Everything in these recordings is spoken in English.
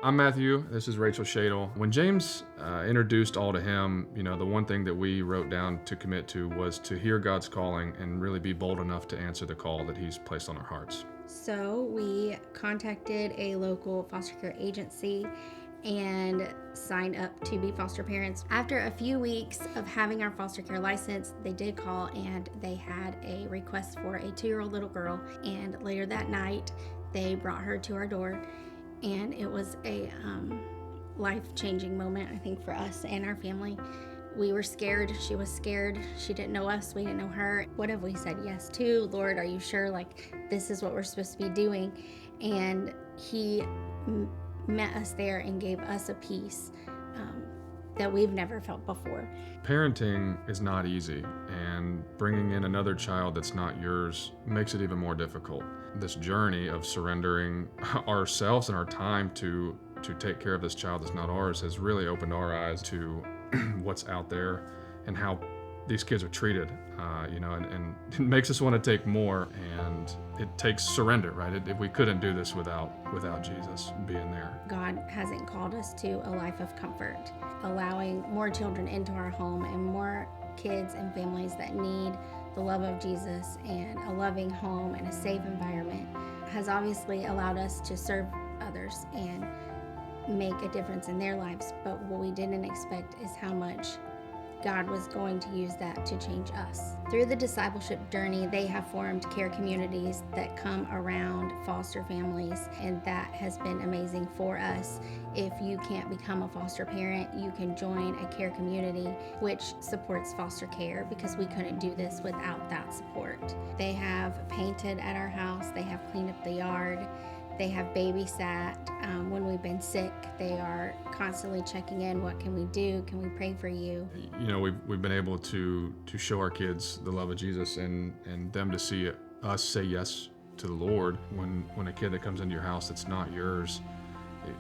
I'm Matthew. This is Rachel Shadle. When James introduced all to him, the one thing that we wrote down to commit to was to hear God's calling and really be bold enough to answer the call that He's placed on our hearts. So we contacted a local foster care agency and signed up to be foster parents. After a few weeks of having our foster care license, they did call and they had a request for a 2-year-old little girl. And later that night, they brought her to our door. And it was a life-changing moment, I think, for us and our family. We were scared. She was scared. She didn't know us. We didn't know her. What have we said yes to? Lord, are you sure? This is what we're supposed to be doing? And He met us there and gave us a peace that we've never felt before. Parenting is not easy, and bringing in another child that's not yours makes it even more difficult. This journey of surrendering ourselves and our time to take care of this child that's not ours has really opened our eyes to what's out there and how these kids are treated, and it makes us want to take more, and it takes surrender, right? We couldn't do this without Jesus being there. God hasn't called us to a life of comfort. Allowing more children into our home and more kids and families that need the love of Jesus and a loving home and a safe environment has obviously allowed us to serve others and make a difference in their lives. But what we didn't expect is how much God was going to use that to change us. Through the discipleship journey, they have formed care communities that come around foster families, and that has been amazing for us. If you can't become a foster parent, you can join a care community which supports foster care, because we couldn't do this without that support. They have painted at our house, they have cleaned up the yard, they have babysat when we've been sick. They are constantly checking in. What can we do? Can we pray for you? We've been able to show our kids the love of Jesus, and them to see us say yes to the Lord. When a kid that comes into your house that's not yours,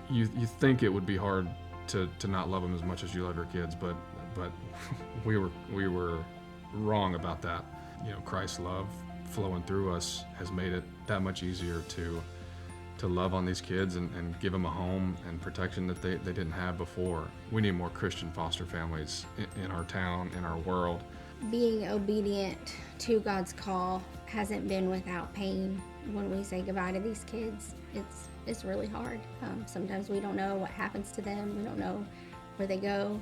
you think it would be hard to not love them as much as you love your kids, but we were wrong about that. Christ's love flowing through us has made it that much easier to love on these kids and give them a home and protection that they didn't have before. We need more Christian foster families in our town, in our world. Being obedient to God's call hasn't been without pain. When we say goodbye to these kids, it's really hard. Sometimes we don't know what happens to them. We don't know where they go.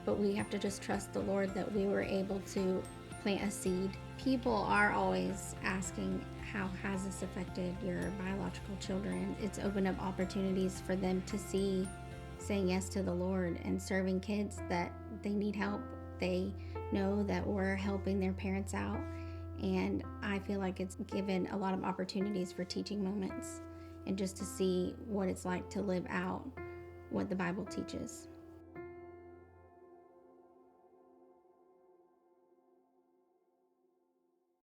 But we have to just trust the Lord that we were able to plant a seed. People are always asking, how has this affected your biological children? It's opened up opportunities for them to see saying yes to the Lord and serving kids that they need help. They know that we're helping their parents out, and I feel like it's given a lot of opportunities for teaching moments and just to see what it's like to live out what the Bible teaches.